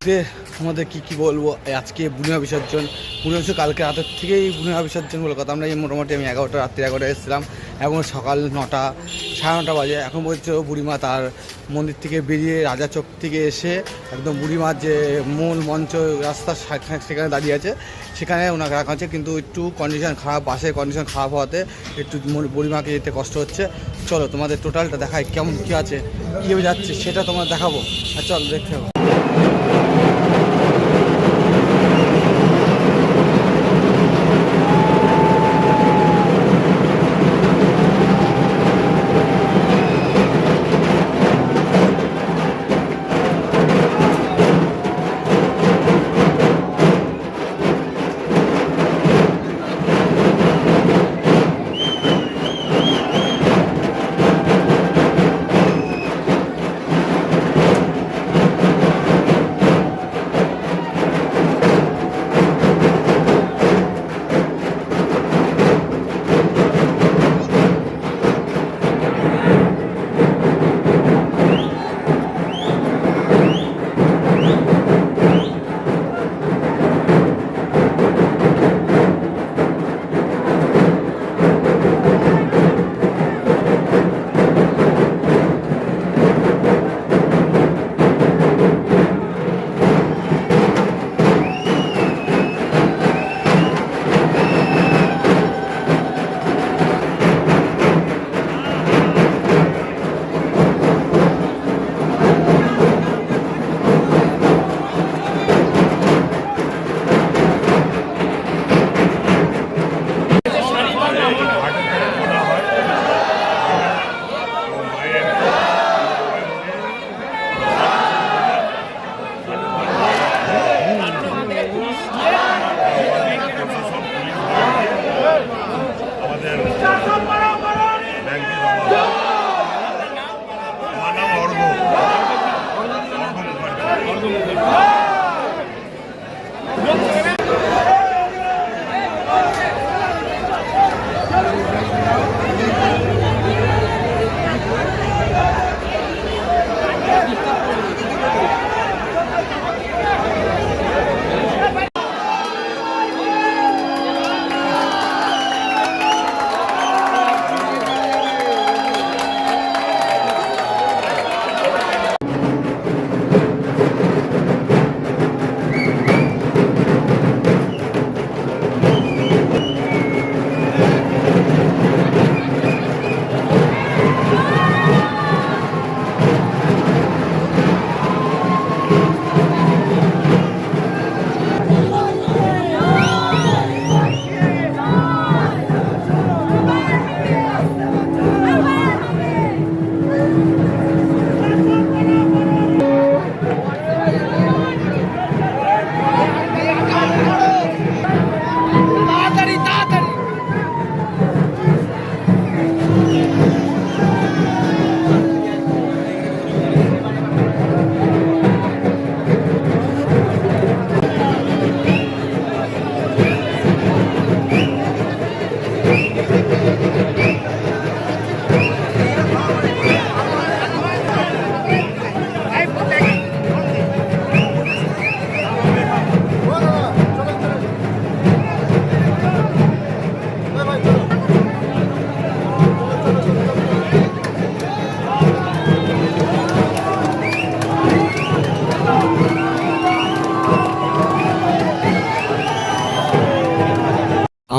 তোমাদের কি বলবো, আজকে বুনিয়া বিসর্জন। কালকে রাতের থেকেই বুনিয়া বিসর্জন বলে কথা। আমরা মোটামুটি আমি রাত্রি 11টায় এসেছিলাম, এখন সকাল 9টা, সাড়ে 9টা বাজে। এখন বলছে বুড়িমা তার মন্দির থেকে বেরিয়ে রাজা চোক থেকে এসে একদম বুড়িমার যে মূল মঞ্চ রাস্তা সেখানে দাঁড়িয়ে আছে, সেখানে ওনাকে রাখা হচ্ছে। কিন্তু একটু কন্ডিশন খারাপ, বাসের কন্ডিশন খারাপ হওয়াতে একটু বুড়িমাকে যেতে কষ্ট হচ্ছে। চলো তোমাদের টোটালটা দেখাই, কেমন কী আছে, কীভাবে যাচ্ছে সেটা তোমার দেখাবো। আর চলো দেখতে হবে।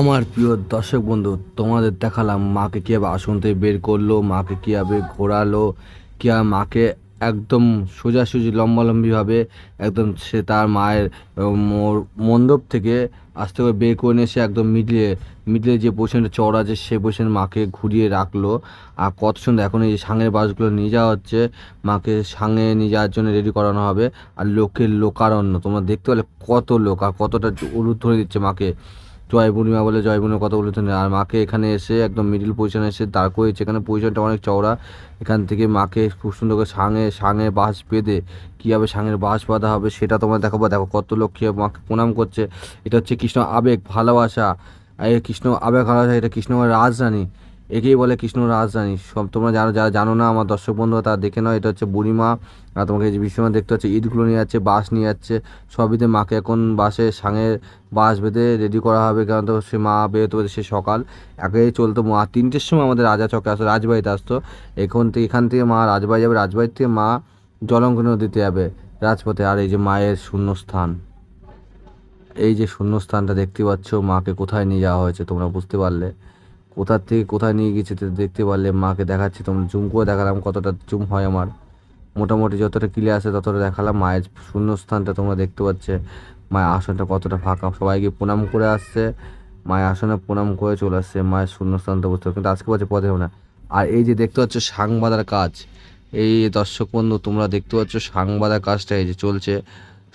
আমার প্রিয় দর্শক বন্ধু, তোমাদের দেখালাম মাকে কীভাবে আসন থেকে বের করলো, মাকে কীভাবে ঘোরালো, কীভাবে মাকে একদম সোজাসুজি লম্বালম্বিভাবে একদম সে তার মায়ের মণ্ডপ থেকে আস্তে করে বের করে নিয়ে এসে একদম মিডলে যে পোর্শনটা চওড়া আছে সেই পোর্শন মাকে ঘুরিয়ে রাখলো। আর কত সুন্দর এখন এই সাঙের বাসগুলো নিয়ে যাওয়া হচ্ছে, মাকে সাঙে নিয়ে যাওয়ার জন্য রেডি করানো হবে। আর লোকের লোকারণ্য তোমরা দেখতে পেলে, কত লোক আর কতটা উলুধ্বনি দিচ্ছে মাকে। জয় বুড়িমা বলে জয় বুড়িমা কথা বলেছেন। আর মাকে এখানে এসে একদম মিডিল পজিশনে এসে দাঁড় করেছে। এখানে পজিশনটা অনেক চওড়া, এখান থেকে মাকে খুব সুন্দর করে সাঙে বাঁশ বেঁধে কীভাবে সাঙের বাঁশ বাঁধা হবে সেটা তোমরা দেখাবো। দেখো কত লোক কীভাবে মাকে প্রণাম করছে। এটা হচ্ছে কৃষ্ণ আবেগ ভালোবাসা, এই কৃষ্ণ আবেগ ভালোবাসা, এটা কৃষ্ণের রাজরানী। একেই বলে কৃষ্ণ রাজরানী। সব তোমরা যারা জানো না আমার দর্শক বন্ধুরা তারা দেখে নাও। এটা হচ্ছে বুড়িমা। আর তোমাকে এই যে বিশ্বনাথ দেখতে হচ্ছে ইটগুলো নিয়ে যাচ্ছে, বাঁশ নিয়ে যাচ্ছে সবইতে। মাকে এখন বাঁশে সাঙে বাঁশ বেঁধে রেডি করা হবে, কারণ তো সে মা বেরোতে বেরোতে সে সকাল একেই চলতো। মা 3টের সময় আমাদের রাজা চকে আসতো, রাজবাড়িতে আসতো। এখান থেকে মা রাজবাড়ি যাবে, রাজবাড়ির থেকে মা জলঙ্গি নদীতে যাবে রাজপথে। আর এই যে মায়ের শূন্যস্থান, এই যে শূন্যস্থানটা দেখতে পাচ্ছ, মাকে কোথায় নিয়ে যাওয়া হয়েছে তোমরা বুঝতে পারলে। কোথার থেকে কোথায় নিয়ে গেছে তো দেখতে পারলে। মাকে দেখাচ্ছি, তোমরা জুম করে দেখালাম, কতটা জুম হয় আমার, মোটামুটি যতটা ক্লিয়ার আসে ততটা দেখালাম। মায়ের শূন্যস্থানটা তোমরা দেখতে পাচ্ছে, মায়ের আসনটা কতটা ফাঁকা। সবাইকে প্রণাম করে আসছে, মায়ের আসনে প্রণাম করে চলে আসছে, মায়ের শূন্যস্থানটা বুঝতে পারছে। কিন্তু আজকে বলছে পথে হবে না। আর এই যে দেখতে পাচ্ছ সাং বাঁধার কাজ, এই দর্শক বন্ধু তোমরা দেখতে পাচ্ছ সাং বাঁধার কাজটা এই যে চলছে,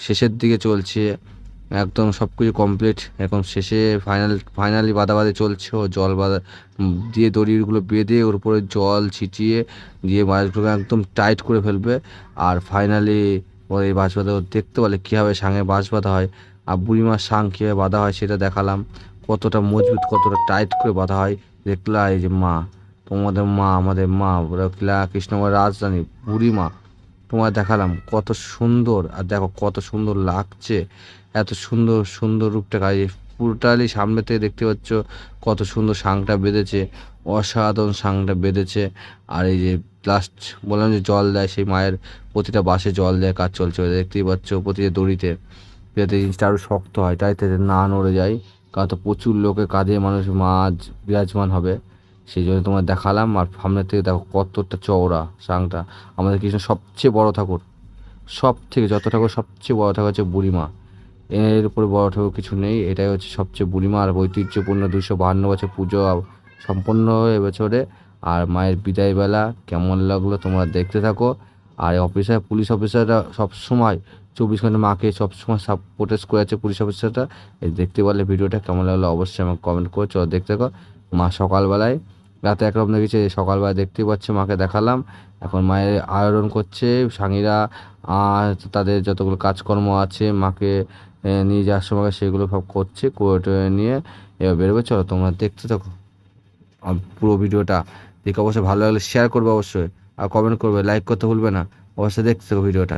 শেষের দিকে চলছে, একদম সব কিছু কমপ্লিট। এখন শেষে ফাইনালি বাঁধাবাঁধি চলছে। ও জল বাঁধা দিয়ে দড়িগুলো বেঁধে ওর উপরে জল ছিটিয়ে দিয়ে মাছগুলোকে একদম টাইট করে ফেলবে। আর ফাইনালি ওর এই বাঁশ বাঁধা দেখতে পেলে কীভাবে সাঙে বাঁশ বাঁধা হয়, আর বুড়িমার সাং কীভাবে বাঁধা হয় সেটা দেখালাম, কতটা মজবুত কতটা টাইট করে বাঁধা হয় দেখলা। এই যে মা, তোমাদের মা, আমাদের মা কৃষ্ণগড়ের রাজধানী বুড়িমা, তোমার দেখালাম কত সুন্দর। আর দেখো কত সুন্দর লাগছে, এত সুন্দর সুন্দর রূপটা কাজ পুরোটালি সামনে থেকে দেখতে পাচ্ছ কত সুন্দর সাংটা বেঁধেছে, অসাধারণ সাংটা বেঁধেছে। আর এই যে লাস্ট বললাম যে জল দেয়, সেই মায়ের প্রতিটা বাঁশে জল দেয় কাজ চলছে, দেখতেই পাচ্ছ প্রতিটা দড়িতে, যাতে জিনিসটা আরও শক্ত হয়, তাই না নড়ে যায়। কারণ তো প্রচুর লোকের কাঁধে মানুষ মাছ বিরাজমান হবে, সেই জন্য তোমার দেখালাম। আর সামনের থেকে দেখো কতটা চওড়া সাংটা। আমাদের কৃষ্ণ সবচেয়ে বড় ঠাকুর, সব থেকে যত ঠাকুর সবচেয়ে বড় ঠাকুর হচ্ছে বুড়িমা, এর উপরে বড় ঠাকুর কিছু নেই। এটাই হচ্ছে সবচেয়ে বুড়িমা। আর ঐতিহ্যপূর্ণ 252 বছর পুজো সম্পন্ন হয় এবছরে। আর মায়ের বিদায় বেলা কেমন লাগলো তোমরা দেখতে থাকো। আর পুলিশ অফিসাররা সবসময় 24 ঘন্টা মাকে সবসময় প্রোটেস্ট করে আছে পুলিশ অফিসারটা। এই দেখতে পারলে ভিডিওটা কেমন লাগলো অবশ্যই আমাকে কমেন্ট করে চলো দেখতে থাকো। মা সকালবেলায়, রাতে একরকম দেখেছে, সকালবেলা দেখতেই পাচ্ছে মাকে দেখালাম। এখন মায়ের আয়রন করছে সাঙিরা, আর তাদের যতগুলো কাজকর্ম আছে মাকে নিয়ে যাওয়ার সময় সেগুলো সব করছে, করে নিয়ে এবার বেরোবে। চলো তোমরা দেখতে থাকো পুরো ভিডিওটা। দেখে অবশ্যই ভালো লাগলে শেয়ার করবে অবশ্যই, আর কমেন্ট করবে, লাইক করতে ভুলবে না। অবশ্যই দেখতে থাকো ভিডিওটা।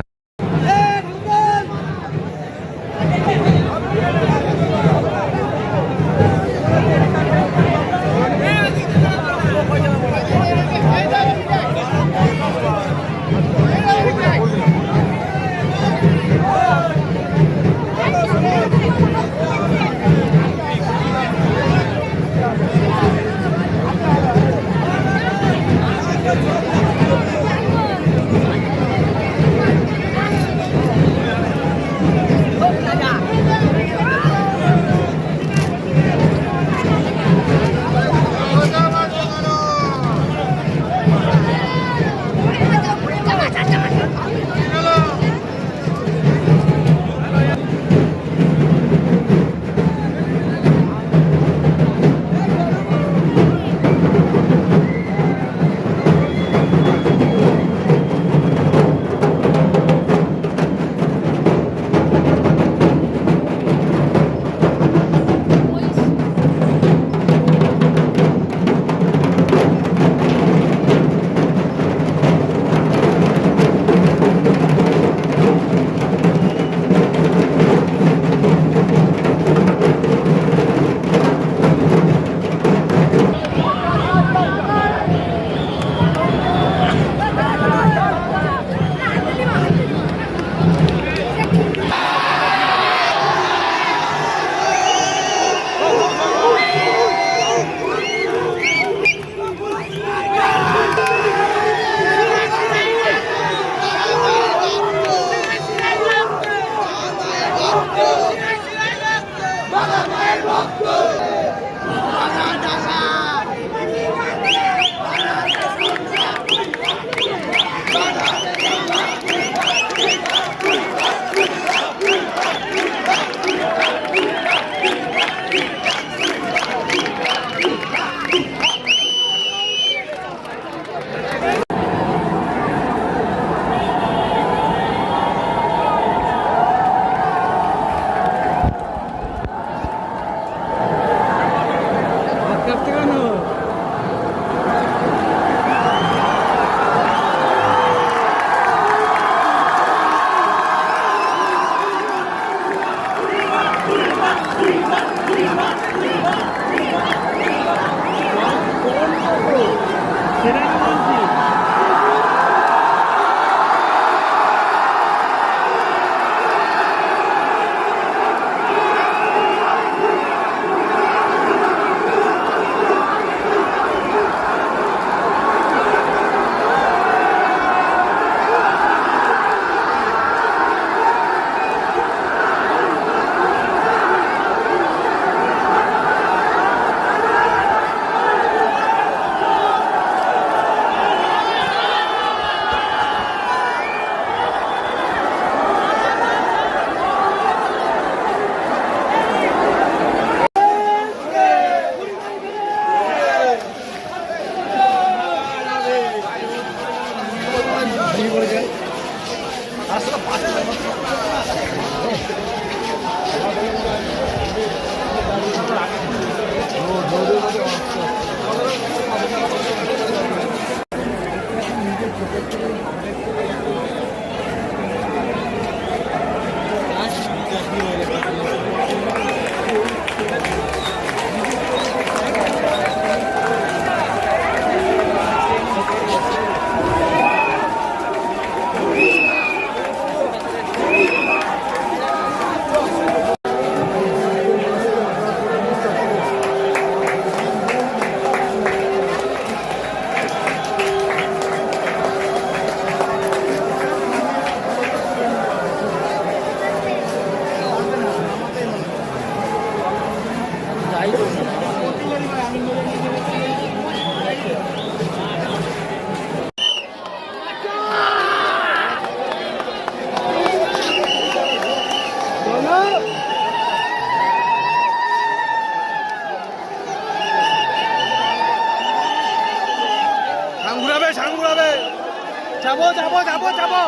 যাবো যাবো যাবো যাবো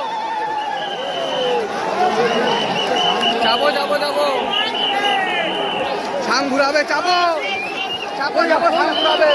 যাবো যাবো যাবো সাং ঘুরাবে যাবো যাবো যাবো সাং ঘুরাবে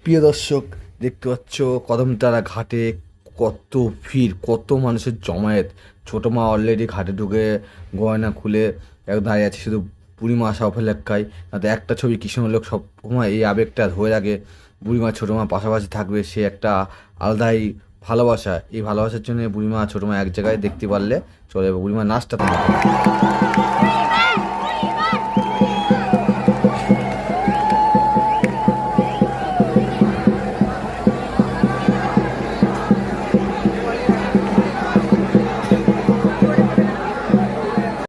প্রিয় দর্শক, দেখতে পাচ্ছ কদমতলা ঘাটে কত ভিড়, কত মানুষের জমায়েত। ছোটো মা অলরেডি ঘাটে ঢুকে গয়না খুলে এক দাঁড়িয়ে আছে, শুধু বুড়িমা আসা অপেক্ষায়। তাতে একটা ছবি কৃষ্ণলোক সব সময় এই আবেগটা ধরে রাখে, বুড়িমা ছোটো মা পাশাপাশি থাকবে, সে একটা আলাদাই ভালোবাসা। এই ভালোবাসার জন্য বুড়িমা ছোটো মা এক জায়গায় দেখতে পারলে চলে যাবে। বুড়িমা নাচটা